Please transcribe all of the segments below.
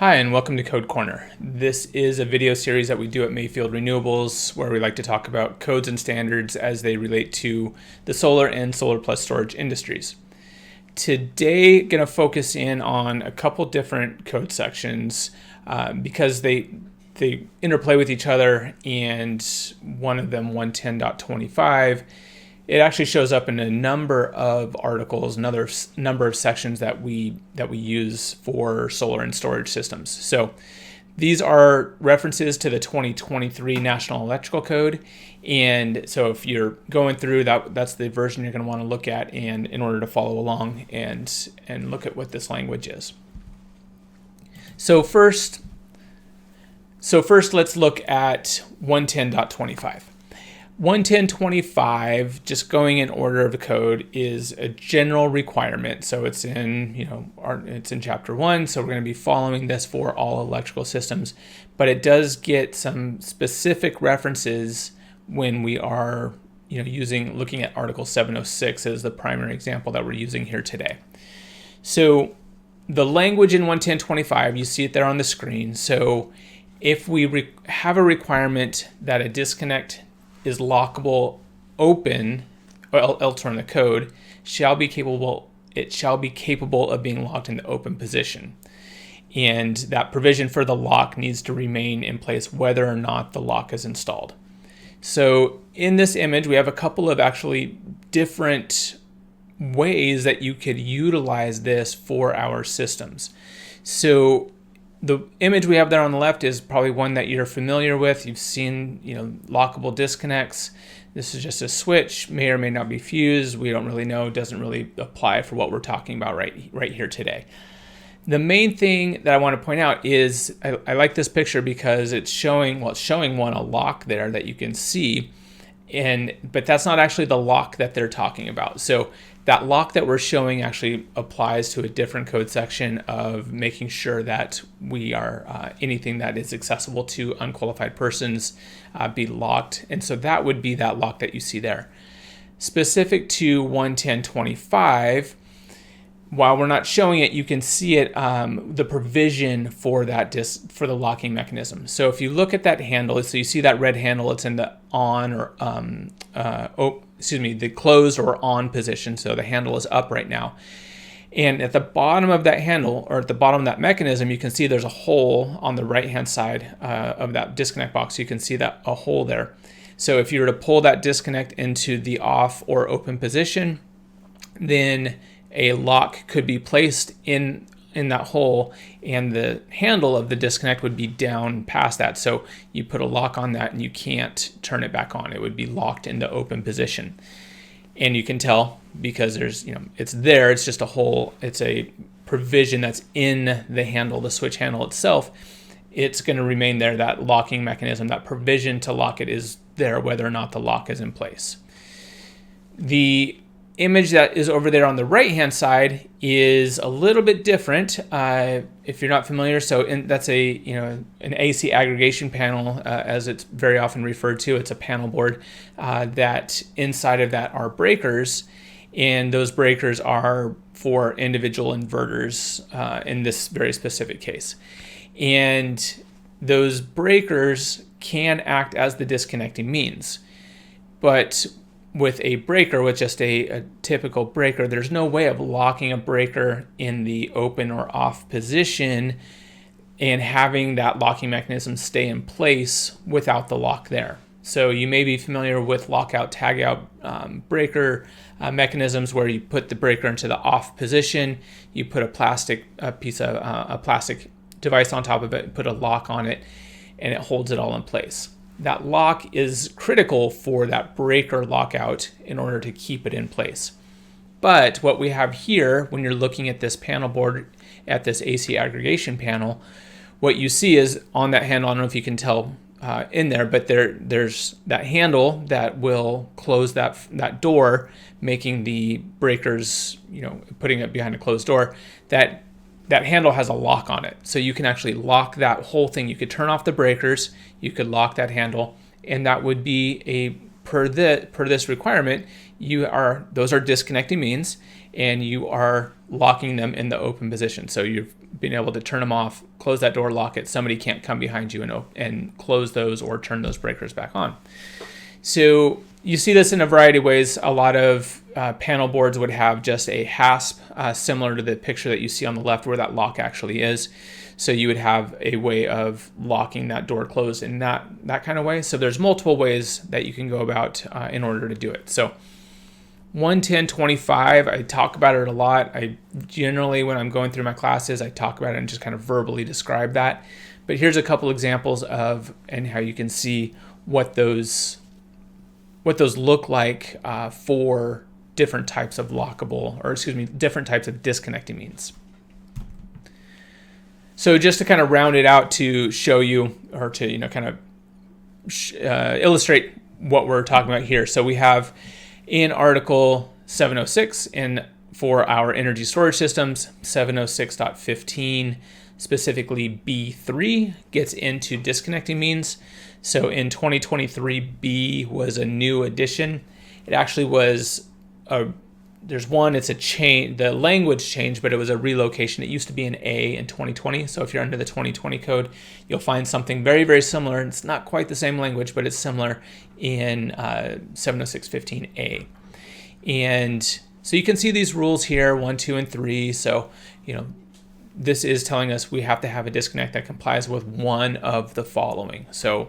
Hi, and welcome to Code Corner. This is a video series that we do at Mayfield Renewables where we like to talk about codes and standards as they relate to the solar and solar plus storage industries. Today, going to focus in on a couple different code sections because they interplay with each other, and one of them, 110.25, it actually shows up in a number of articles, another number of sections that we use for solar and storage systems. So these are references to the 2023 National Electrical Code, and so if you're going through that's the version you're going to want to look at, and in order to follow along and look at what this language is. So first let's look at 110.25. 110.25, just going in order of the code, is a general requirement. So it's in, it's in chapter 1. So we're going to be following this for all electrical systems, but it does get some specific references when we are, looking at Article 706 as the primary example that we're using here today. So the language in 110.25, you see it there on the screen. So if we have a requirement that a disconnect is lockable open, or elsewhere in the code, it shall be capable of being locked in the open position. And that provision for the lock needs to remain in place whether or not the lock is installed. So in this image, we have a couple of actually different ways that you could utilize this for our systems. So the image we have there on the left is probably one that you're familiar with. You've seen, lockable disconnects. This is just a switch, may or may not be fused. We don't really know. It doesn't really apply for what we're talking about right here today. The main thing that I want to point out is I like this picture because it's showing a lock there that you can see, but that's not actually the lock that they're talking about. So that lock that we're showing actually applies to a different code section of making sure that we are anything that is accessible to unqualified persons be locked. And so that would be that lock that you see there. Specific to 110.25, while we're not showing it, you can see it, the provision for that for the locking mechanism. So if you look at that handle, so you see that red handle, it's in the on or the closed or on position. So the handle is up right now. And at the bottom of that handle, or at the bottom of that mechanism, you can see there's a hole on the right-hand side of that disconnect box. You can see that a hole there. So if you were to pull that disconnect into the off or open position, then a lock could be placed in that hole, and the handle of the disconnect would be down past that. So you put a lock on that and you can't turn it back on. It would be locked in the open position. And you can tell because there's, it's there. It's just a hole. It's a provision that's in the handle, the switch handle itself. It's going to remain there. That locking mechanism, that provision to lock it is there whether or not the lock is in place. The image that is over there on the right hand side is a little bit different if you're not familiar. So that's an AC aggregation panel, as it's very often referred to. It's a panel board that inside of that are breakers, and those breakers are for individual inverters in this very specific case. And those breakers can act as the disconnecting means, but with a breaker, with just a typical breaker, there's no way of locking a breaker in the open or off position and having that locking mechanism stay in place without the lock there. So you may be familiar with lockout, tagout breaker mechanisms where you put the breaker into the off position, you put a plastic device on top of it, put a lock on it, and it holds it all in place. That lock is critical for that breaker lockout in order to keep it in place. But what we have here, when you're looking at this panel board, at this AC aggregation panel, what you see is on that handle, I don't know if you can tell in there, but there's that handle that will close that door, making the breakers, putting it behind a closed door, that handle has a lock on it. So you can actually lock that whole thing. You could turn off the breakers, you could lock that handle, and that would be per this requirement, those are disconnecting means, and you are locking them in the open position. So you've being able to turn them off, close that door, lock it. Somebody can't come behind you and close those or turn those breakers back on. So you see this in a variety of ways. A lot of panel boards would have just a hasp, similar to the picture that you see on the left where that lock actually is. So you would have a way of locking that door closed in that kind of way. So there's multiple ways that you can go about in order to do it. So 11025, I talk about it a lot. I generally, when I'm going through my classes, I talk about it and just kind of verbally describe that. But here's a couple examples of and how you can see what those look like for different types of different types of disconnecting means. So just to kind of round it out to show you, or to kind of illustrate what we're talking about here. So we have in Article 706 for our energy storage systems, 706.15, specifically B3 gets into disconnecting means. So in 2023, B was a new addition. It actually was it's a change, the language changed, but it was a relocation. It used to be an A in 2020. So if you're under the 2020 code, you'll find something very, very similar. It's not quite the same language, but it's similar in 706.15A. And so you can see these rules here, 1, 2, and 3. So, this is telling us we have to have a disconnect that complies with one of the following. So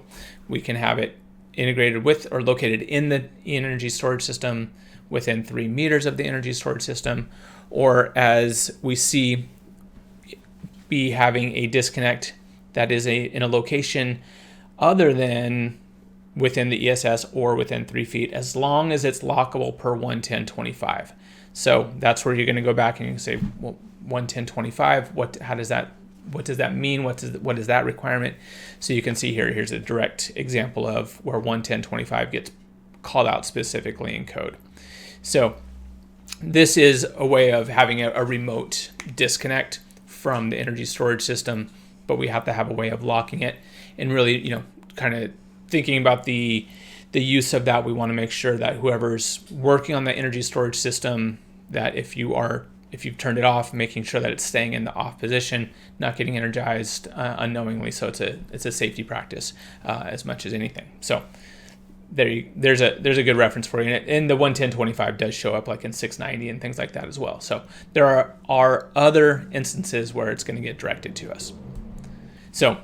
we can have it integrated with or located in the energy storage system within 3 meters of the energy storage system, or as we see, be having a disconnect that is in a location other than within the ESS or within 3 feet, as long as it's lockable per 11025. So that's where you're going to go back and you can say, well, 11025, what does that mean? What is that requirement? So you can see here's a direct example of where 11025 gets called out specifically in code. So this is a way of having a remote disconnect from the energy storage system, but we have to have a way of locking it. And really, kind of thinking about the use of that, we want to make sure that whoever's working on the energy storage system, that if you've turned it off, making sure that it's staying in the off position, not getting energized unknowingly. So it's a safety practice as much as anything. So there's a good reference for you. And the 11025 does show up like in 690 and things like that as well. So there are other instances where it's going to get directed to us. So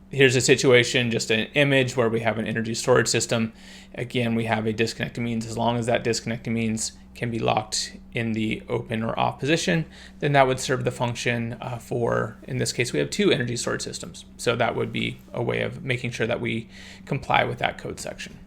here's a situation, just an image where we have an energy storage system. Again, we have a disconnecting means. As long as that disconnecting means can be locked in the open or off position, then that would serve the function for, in this case, we have 2 energy storage systems. So that would be a way of making sure that we comply with that code section.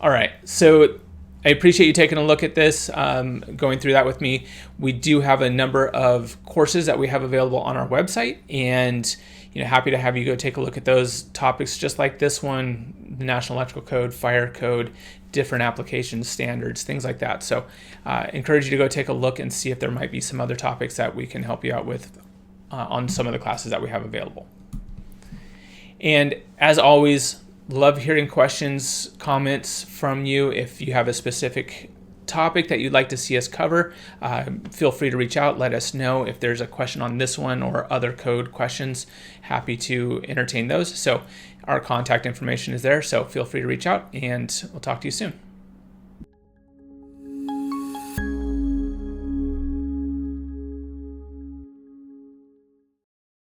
All right, so I appreciate you taking a look at this, going through that with me. We do have a number of courses that we have available on our website, and happy to have you go take a look at those topics just like this one, the National Electrical Code, Fire Code, different applications, standards, things like that. So encourage you to go take a look and see if there might be some other topics that we can help you out with on some of the classes that we have available. And as always, love hearing questions, comments from you. If you have a specific topic that you'd like to see us cover, feel free to reach out. Let us know if there's a question on this one or other code questions. Happy to entertain those. So our contact information is there, so feel free to reach out, and we'll talk to you soon.